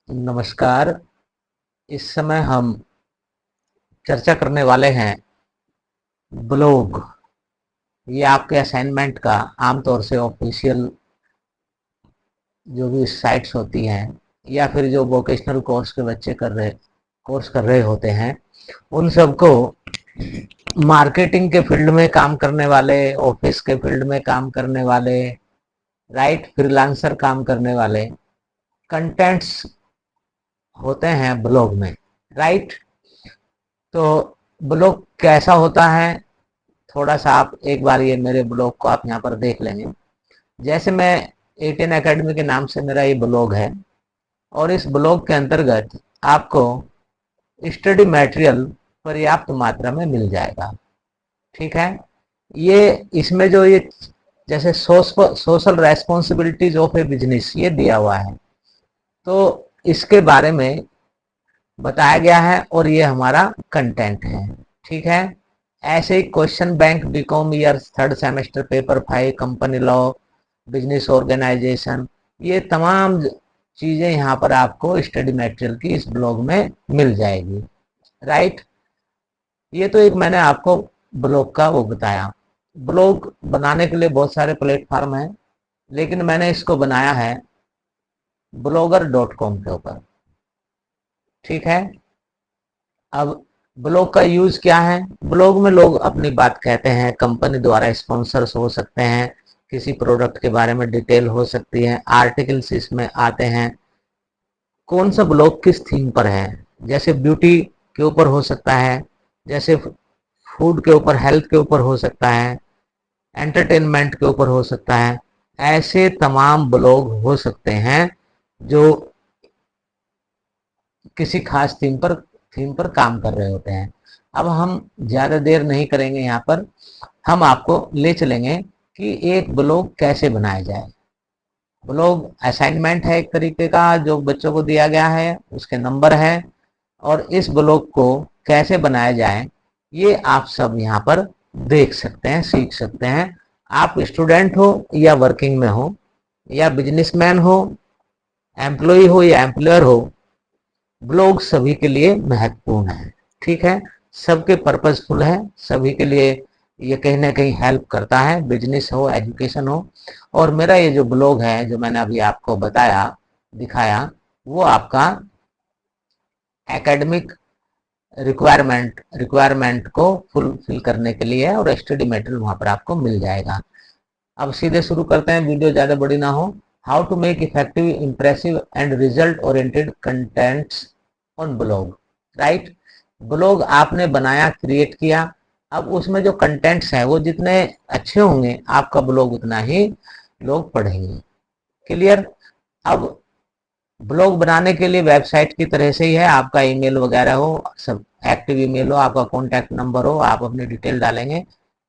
नमस्कार। इस समय हम चर्चा करने वाले हैं ब्लॉग। ये आपके असाइनमेंट का आमतौर से ऑफिशियल जो भी साइट्स होती हैं या फिर जो वोकेशनल कोर्स के बच्चे कोर्स कर रहे होते हैं, उन सबको मार्केटिंग के फील्ड में काम करने वाले, ऑफिस के फील्ड में काम करने वाले, राइट, फ्रीलांसर काम करने वाले कंटेंट्स होते हैं ब्लॉग में, राइट। तो ब्लॉग कैसा होता है, थोड़ा सा आप एक बार ये मेरे ब्लॉग को आप यहाँ पर देख लेंगे। जैसे मैं 18 एकेडमी के नाम से मेरा ये ब्लॉग है, और इस ब्लॉग के अंतर्गत आपको स्टडी मटेरियल पर्याप्त मात्रा में मिल जाएगा। ठीक है। ये इसमें जो ये जैसे social responsibilities of A business ये दिया हुआ है, तो इसके बारे में बताया गया है और ये हमारा कंटेंट है। ठीक है। ऐसे ही question bank BCom year third semester paper 5 company law business organisation, ये तमाम चीजें यहाँ पर आपको स्टडी मटेरियल की इस ब्लॉग में मिल जाएगी, राइट। ये तो एक मैंने आपको ब्लॉग का वो बताया। ब्लॉग बनाने के लिए बहुत सारे प्लेटफॉर्म हैं, लेकिन मैंने इसको बनाया है blogger.com के ऊपर। ठीक है। अब ब्लॉग का यूज क्या है? ब्लॉग में लोग अपनी बात कहते हैं, कंपनी द्वारा स्पॉन्सर्स हो सकते हैं, किसी प्रोडक्ट के बारे में डिटेल हो सकती है, आर्टिकल्स इसमें आते हैं। कौन सा ब्लॉग किस थीम पर है? जैसे ब्यूटी के ऊपर हो सकता है, जैसे फूड के ऊपर, हेल्थ के ऊपर हो सकता है, एंटरटेनमेंट के ऊपर हो सकता है। ऐसे तमाम ब्लॉग हो सकते हैं जो किसी खास थीम पर काम कर रहे होते हैं। अब हम ज़्यादा देर नहीं करेंगे, यहाँ पर हम आपको ले चलेंगे कि एक ब्लॉग कैसे बनाया जाए। ब्लॉग असाइनमेंट है एक तरीके का जो बच्चों को दिया गया है, उसके नंबर है, और इस ब्लॉग को कैसे बनाया जाए ये आप सब यहाँ पर देख सकते हैं, सीख सकते हैं। आप स्टूडेंट हो या वर्किंग में हो, या बिजनेसमैन हो, एम्प्लॉय हो या एम्प्लॉयर हो, ब्लॉग सभी के लिए महत्वपूर्ण है। ठीक है। सबके पर्पजफुल है, सभी के लिए ये कहीं ना कहीं हेल्प करता है, बिजनेस हो, एजुकेशन हो। और मेरा ये जो ब्लॉग है जो मैंने अभी आपको बताया, दिखाया, वो आपका एकेडमिक रिक्वायरमेंट को फुलफिल करने के लिए है, और स्टडी मटेरियल वहां पर आपको मिल जाएगा। अब सीधे शुरू करते हैं, वीडियो ज़्यादा बड़ी ना हो। How to make effective, impressive and result oriented contents on blog, right. Blog आपने बनाया, क्रिएट किया, अब उसमें जो कंटेंट्स हैं वो जितने अच्छे होंगे आपका ब्लॉग उतना ही लोग पढ़ेंगे। क्लियर। अब ब्लॉग बनाने के लिए वेबसाइट की तरह से ही है, आपका ईमेल वगैरह हो, सब एक्टिव ईमेल हो, आपका कॉन्टैक्ट नंबर हो, आप अपनी डिटेल डालेंगे,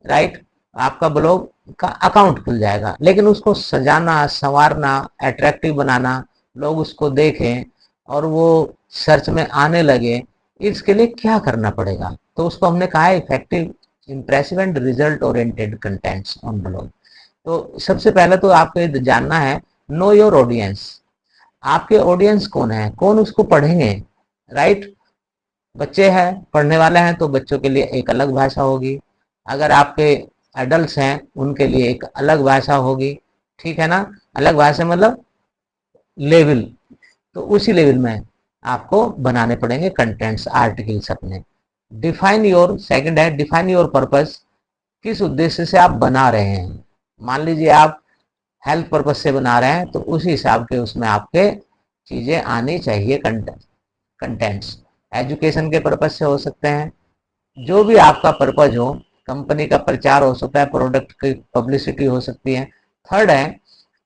राइट, आपका ब्लॉग का अकाउंट खुल जाएगा। लेकिन उसको सजाना, संवारना, अट्रैक्टिव बनाना, लोग उसको देखें और वो सर्च में आने लगे, इसके लिए क्या करना पड़ेगा? तो उसको हमने कहा है effective, impressive and result oriented contents on blog. तो सबसे पहले तो आपको ये जानना है, नो योर ऑडियंस। आपके ऑडियंस कौन है, कौन उसको पढ़ेंगे, राइट। बच्चे हैं, पढ़ने वाले हैं, तो बच्चों के लिए एक अलग भाषा होगी। अगर आपके एडल्ट हैं उनके लिए एक अलग भाषा होगी। ठीक है ना। अलग भाषा मतलब लेवल, तो उसी लेवल में आपको बनाने पड़ेंगे कंटेंट्स, आर्टिकल्स अपने। डिफाइन योर, सेकंड है डिफाइन योर पर्पस। किस उद्देश्य से आप बना रहे हैं? मान लीजिए आप हेल्थ पर्पज से बना रहे हैं, तो उसी हिसाब के उसमें आपके चीजें आनी चाहिए। कंटेंट्स एजुकेशन के पर्पज से हो सकते हैं, जो भी आपका पर्पज हो, कंपनी का प्रचार हो सकता है, प्रोडक्ट की पब्लिसिटी हो सकती है। थर्ड है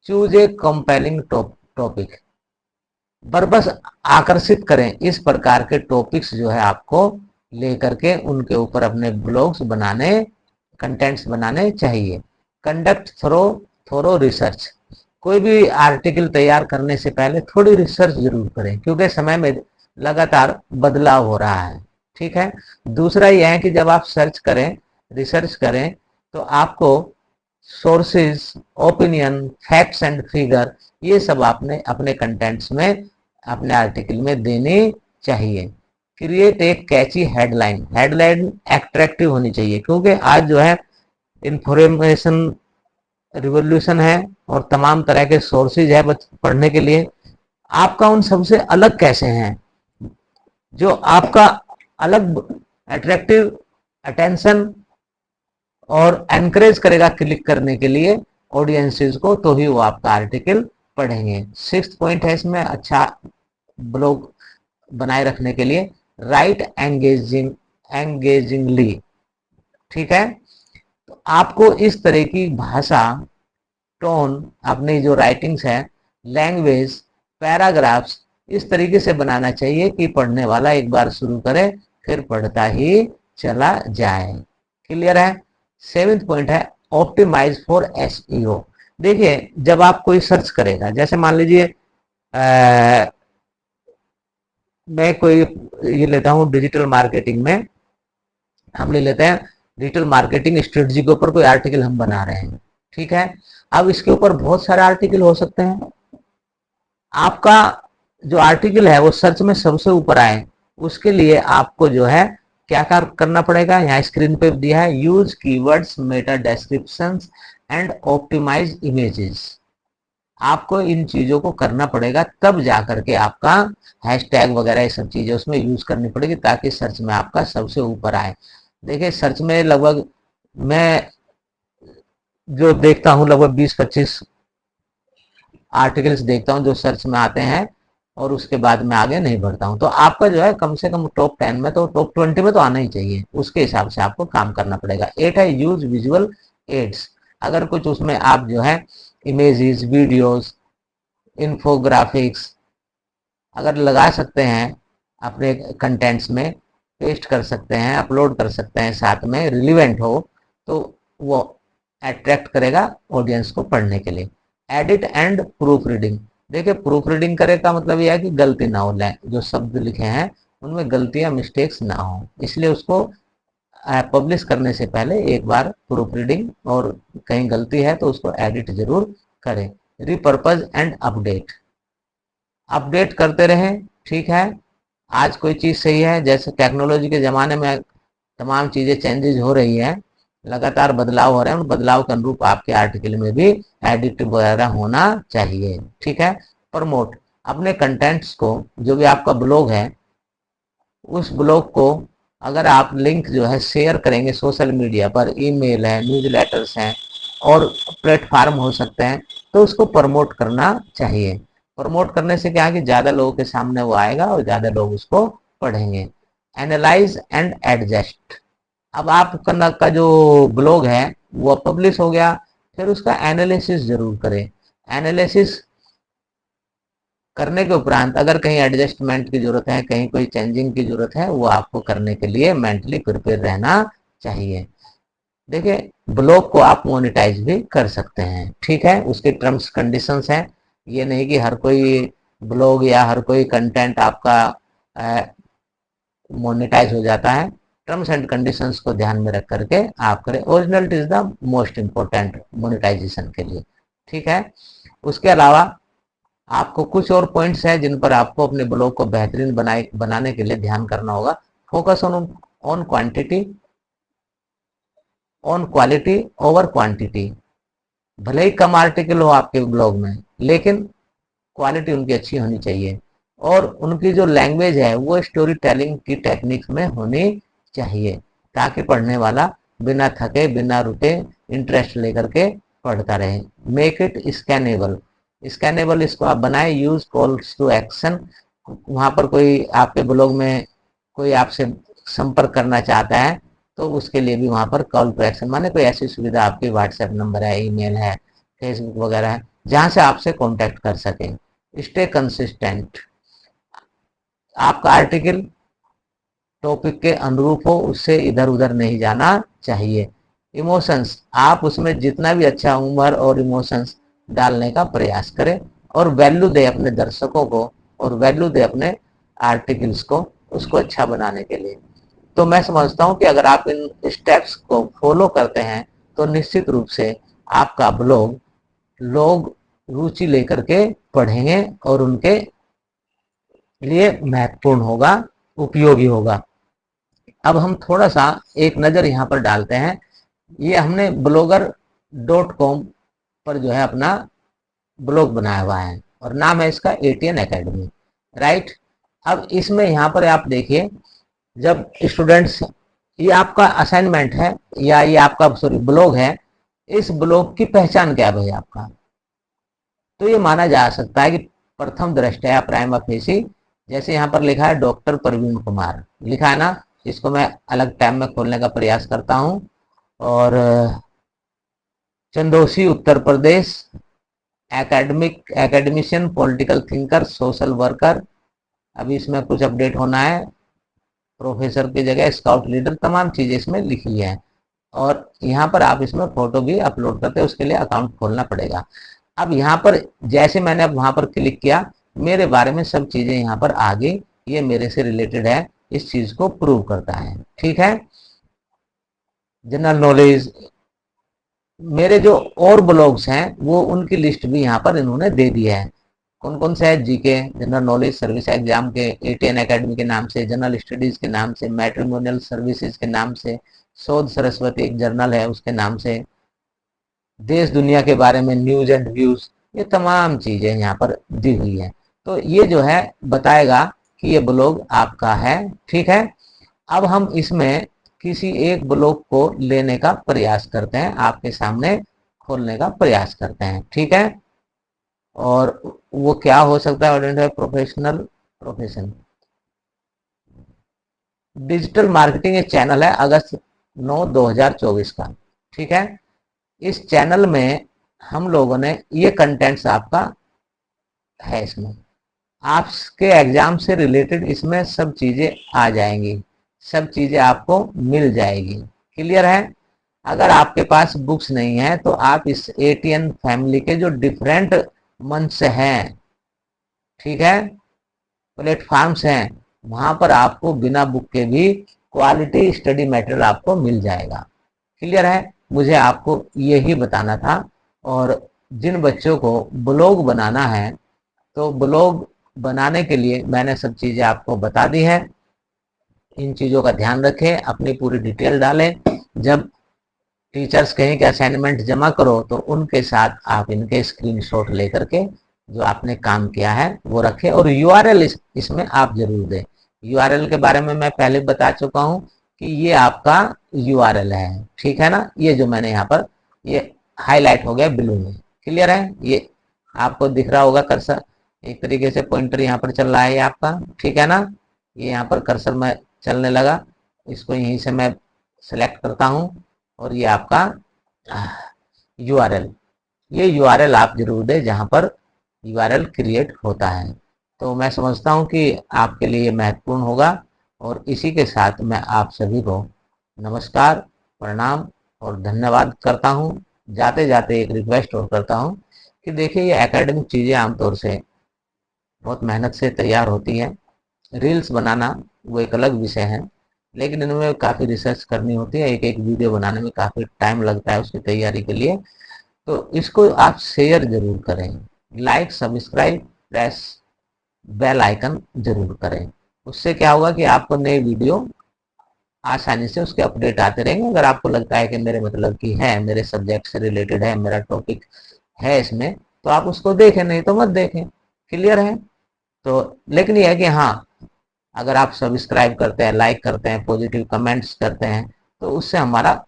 choose a compelling topic. Purpose आकर्षित करें, इस प्रकार के टॉपिक्स जो है आपको लेकर के उनके ऊपर अपने ब्लॉग्स बनाने, कंटेंट्स बनाने चाहिए। कंडक्ट थोरो रिसर्च। कोई भी आर्टिकल तैयार करने से पहले थोड़ी रिसर्च जरूर करें, क्योंकि समय में लगातार बदलाव हो रहा है। ठीक है। दूसरा यह है कि जब आप सर्च करें, रिसर्च करें, तो आपको sources, opinion, facts and figure, ये सब आपने अपने कंटेंट्स में अपने आर्टिकल में देनी चाहिए। क्रिएट एक कैची हेडलाइन, हेडलाइन अट्रैक्टिव होनी चाहिए, क्योंकि आज जो है इंफॉर्मेशन रिवॉल्यूशन है और तमाम तरह के सोर्सेज है पढ़ने के लिए। आपका उन सबसे अलग कैसे हैं, जो आपका अलग अट्रैक्टिव अटेंशन और एनकरेज करेगा क्लिक करने के लिए ऑडियंसेस को, तो ही वो आपका आर्टिकल पढ़ेंगे। 6th पॉइंट है इसमें अच्छा ब्लॉग बनाए रखने के लिए, राइट एंगेजिंगली। ठीक है, तो आपको इस तरह की भाषा, टोन, अपनी जो राइटिंग्स है, लैंग्वेज, पैराग्राफ्स इस तरीके से बनाना चाहिए कि पढ़ने वाला एक बार शुरू करे फिर पढ़ता ही चला जाए। क्लियर है। 7th पॉइंट है ऑप्टिमाइज फॉर एसईओ। देखिए, जब आप कोई सर्च करेगा, जैसे मान लीजिए मैं कोई ये लेता हूँ डिजिटल मार्केटिंग में, हम ले लेते हैं डिजिटल मार्केटिंग स्ट्रेटजी के ऊपर कोई आर्टिकल हम बना रहे हैं। ठीक है, अब इसके ऊपर बहुत सारे आर्टिकल हो सकते हैं। आपका जो आर्टिकल है वो सर्च में सबसे ऊपर आए, उसके लिए आपको जो है क्या करना पड़ेगा, यहाँ स्क्रीन पे दिया है, use keywords, meta descriptions and optimise images. आपको इन चीजों को करना पड़ेगा, तब जाकर के आपका हैशटैग वगैरह ये सब चीजें उसमें यूज करनी पड़ेगी, ताकि सर्च में आपका सबसे ऊपर आए। देखिए, सर्च में लगभग मैं जो देखता हूँ लगभग 20-25 आर्टिकल्स देखता हूँ जो सर्च में आते हैं, और उसके बाद मैं आगे नहीं बढ़ता हूँ। तो आपका जो है कम से कम टॉप 10 में, तो टॉप 20 में तो आना ही चाहिए, उसके हिसाब से आपको काम करना पड़ेगा। 8 है यूज विजुअल एड्स। अगर कुछ उसमें आप जो है इमेजेस, वीडियोस, इन्फोग्राफिक्स अगर लगा सकते हैं अपने कंटेंट्स में, पेस्ट कर सकते हैं, अपलोड कर सकते हैं, साथ में रिलीवेंट हो, तो वो अट्रैक्ट करेगा ऑडियंस को पढ़ने के लिए। Edit and proof reading. देखिए, प्रूफ रीडिंग करे का मतलब यह है कि गलती ना हो, जो शब्द लिखे हैं उनमें गलतियां, मिस्टेक्स ना हो, इसलिए उसको पब्लिश करने से पहले एक बार प्रूफ रीडिंग, और कहीं गलती है तो उसको एडिट जरूर करें। रिपर्पज एंड अपडेट, अपडेट करते रहें। ठीक है, आज कोई चीज़ सही है, जैसे टेक्नोलॉजी के ज़माने में तमाम चीज़ें चेंजेज हो रही है, लगातार बदलाव हो रहे हैं, उन बदलाव के अनुरूप आपके आर्टिकल में भी एडिट वगैरह होना चाहिए। ठीक है। प्रमोट, अपने कंटेंट्स को, जो भी आपका ब्लॉग है उस ब्लॉग को अगर आप लिंक जो है शेयर करेंगे सोशल मीडिया पर, ईमेल है, न्यूज़लेटर्स हैं और प्लेटफार्म हो सकते हैं, तो उसको प्रमोट करना चाहिए। प्रमोट करने से क्या है कि ज़्यादा लोगों के सामने वो आएगा और ज़्यादा लोग उसको पढ़ेंगे। एनालाइज एंड एडजस्ट, अब आपका का जो ब्लॉग है वो पब्लिश हो गया, फिर उसका एनालिसिस जरूर करें। एनालिसिस करने के उपरांत अगर कहीं एडजस्टमेंट की जरूरत है, कहीं कोई चेंजिंग की जरूरत है, वो आपको करने के लिए मेंटली प्रिपेयर रहना चाहिए। देखिए, ब्लॉग को आप मोनेटाइज भी कर सकते हैं। ठीक है, उसके टर्म्स कंडीशंस हैं, ये नहीं कि हर कोई ब्लॉग या हर कोई कंटेंट आपका मोनेटाइज हो जाता है। टर्म्स एंड कंडीशंस को ध्यान में रख करके आप करें। Originality is the most important monetisation के लिए। ठीक है, उसके अलावा आपको कुछ और पॉइंट्स हैं जिन पर आपको अपने ब्लॉग को बेहतरीन बनाने के लिए ध्यान करना होगा। Focus on quantity, on quality over quantity. भले ही कम आर्टिकल हो आपके ब्लॉग में, लेकिन क्वालिटी उनकी अच्छी होनी चाहिए, और उनकी जो लैंग्वेज है वो स्टोरी टेलिंग की टेक्निक में होनी चाहिए, ताकि पढ़ने वाला बिना थके, बिना रुके इंटरेस्ट लेकर के पढ़ता रहे। मेक इट स्कैनेबल, स्कैनेबल इसको आप बनाए। यूज कॉल्स टू एक्शन, वहाँ पर कोई आपके ब्लॉग में कोई आपसे संपर्क करना चाहता है तो उसके लिए भी वहाँ पर कॉल टू एक्शन, माने कोई ऐसी सुविधा, आपकी व्हाट्सएप नंबर है, ईमेल है, फेसबुक वगैरह है, जहाँ से आपसे कांटेक्ट कर सकें। स्टे कंसिस्टेंट, आपका आर्टिकल टॉपिक के अनुरूप हो, उससे इधर उधर नहीं जाना चाहिए। इमोशंस, आप उसमें जितना भी अच्छा उम्र और इमोशंस डालने का प्रयास करें, और वैल्यू दे अपने दर्शकों को, और वैल्यू दे अपने आर्टिकल्स को, उसको अच्छा बनाने के लिए। तो मैं समझता हूँ कि अगर आप इन स्टेप्स को फॉलो करते हैं तो निश्चित रूप से आपका ब्लॉग लोग रुचि लेकर के पढ़ेंगे और उनके लिए महत्वपूर्ण होगा, उपयोगी होगा। अब हम थोड़ा सा एक नज़र यहाँ पर डालते हैं। ये हमने blogger.com पर जो है अपना ब्लॉग बनाया हुआ है और नाम है इसका ATN एकेडमी, राइट। अब इसमें यहाँ पर आप देखिए, जब स्टूडेंट्स, ये आपका असाइनमेंट है या ये आपका सॉरी ब्लॉग है, इस ब्लॉग की पहचान क्या है भाई आपका? तो ये माना जा सकता है कि प्रथम दृष्टया प्राइमा फेसी, जैसे यहाँ पर लिखा है डॉक्टर प्रवीण कुमार, लिखा है ना, इसको मैं अलग टाइम में खोलने का प्रयास करता हूँ। और Chandausi Uttar Pradesh, academician, political thinker, social worker, अभी इसमें कुछ अपडेट होना है, प्रोफेसर की जगह स्काउट लीडर, तमाम चीज़ें इसमें लिखी है। और यहाँ पर आप इसमें फोटो भी अपलोड करते हैं, उसके लिए अकाउंट खोलना पड़ेगा। अब यहाँ पर जैसे मैंने अब वहाँ पर क्लिक किया, मेरे बारे में सब चीज़ें यहाँ पर आ गई, ये मेरे से रिलेटेड है, इस चीज़ को प्रूव करता है, ठीक है। जनरल नॉलेज, मेरे जो और ब्लॉग्स हैं वो उनकी लिस्ट भी यहाँ पर इन्होंने दे दी है। कौन कौन से है? GK, general knowledge, service exam के ATN एकेडमी के नाम से, जनरल स्टडीज के नाम से, मैट्रिमोनियल सर्विसेज के नाम से, शोध सरस्वती एक जर्नल है उसके नाम से, देश दुनिया के बारे में न्यूज एंड व्यूज, ये तमाम चीजें यहाँ पर दी हुई है। तो ये जो है बताएगा कि ये ब्लॉग आपका है, ठीक है। अब हम इसमें किसी एक ब्लॉग को लेने का प्रयास करते हैं, आपके सामने खोलने का प्रयास करते हैं, ठीक है। और वो क्या हो सकता है? Identify professional profession, digital marketing एक चैनल है, अगस्त 9 2024 का, ठीक है। इस चैनल में हम लोगों ने ये कंटेंट्स आपका है, इसमें आपके एग्जाम से रिलेटेड इसमें सब चीज़ें आ जाएंगी, सब चीज़ें आपको मिल जाएगी, क्लियर है। अगर आपके पास बुक्स नहीं है तो आप इस ATN फैमिली के जो डिफरेंट मंच हैं, ठीक है, प्लेटफॉर्म्स हैं, वहां पर आपको बिना बुक के भी क्वालिटी स्टडी मटेरियल आपको मिल जाएगा, क्लियर है। मुझे आपको यही बताना था। और जिन बच्चों को ब्लॉग बनाना है, तो ब्लॉग बनाने के लिए मैंने सब चीज़ें आपको बता दी है। इन चीज़ों का ध्यान रखें, अपनी पूरी डिटेल डालें। जब टीचर्स कहें कि असाइनमेंट जमा करो, तो उनके साथ आप इनके स्क्रीनशॉट लेकर के जो आपने काम किया है वो रखें, और URL इसमें आप जरूर दें। URL के बारे में मैं पहले बता चुका हूँ कि ये आपका URL है, ठीक है ना। ये जो मैंने यहाँ पर ये हाईलाइट हो गया ब्लू में, क्लियर है। ये आपको दिख रहा होगा कर्सर, एक तरीके से पॉइंटर यहाँ पर चल रहा है ये आपका, ठीक है ना। ये यहाँ पर कर्सर में चलने लगा, इसको यहीं से मैं सेलेक्ट करता हूँ, और ये आपका URL, ये URL आप जरूर दें जहां पर URL क्रिएट होता है। तो मैं समझता हूं कि आपके लिए महत्वपूर्ण होगा। और इसी के साथ मैं आप सभी को नमस्कार, प्रणाम और धन्यवाद करता हूं। जाते जाते एक रिक्वेस्ट और करता हूं कि देखिए, ये एकेडमिक चीज़ें आमतौर से बहुत मेहनत से तैयार होती हैं। रील्स बनाना वो एक अलग विषय है, लेकिन इनमें काफ़ी रिसर्च करनी होती है, एक एक वीडियो बनाने में काफ़ी टाइम लगता है उसकी तैयारी के लिए। तो इसको आप शेयर जरूर करें, like, subscribe, press bell icon जरूर करें। उससे क्या होगा कि आपको नए वीडियो आसानी से उसके अपडेट आते रहेंगे। अगर आपको लगता है कि मेरे मतलब की है, मेरे सब्जेक्ट से रिलेटेड है, मेरा टॉपिक है इसमें, तो आप उसको देखें, नहीं तो मत देखें, क्लियर है। तो लेकिन यह है कि हाँ, अगर आप सब्सक्राइब करते हैं, लाइक करते हैं, पॉजिटिव कमेंट्स करते हैं, तो उससे हमारा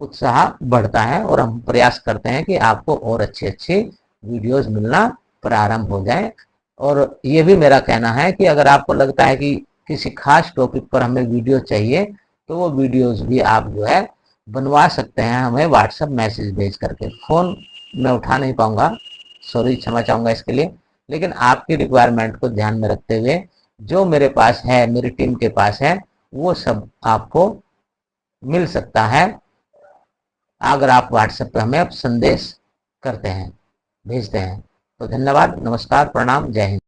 उत्साह बढ़ता है और हम प्रयास करते हैं कि आपको और अच्छे अच्छे वीडियोस मिलना प्रारंभ हो जाए। और ये भी मेरा कहना है कि अगर आपको लगता है कि किसी खास टॉपिक पर हमें वीडियो चाहिए, तो वो वीडियोस भी आप जो है बनवा सकते हैं हमें व्हाट्सएप मैसेज भेज करके। फ़ोन मैं उठा नहीं पाऊंगा, सॉरी, क्षमा चाहूँगा इसके लिए, लेकिन आपकी रिक्वायरमेंट को ध्यान में रखते हुए जो मेरे पास है, मेरी टीम के पास है, वो सब आपको मिल सकता है अगर आप व्हाट्सएप पे हमें संदेश करते हैं, भेजते हैं। तो धन्यवाद, नमस्कार, प्रणाम, जय हिंद।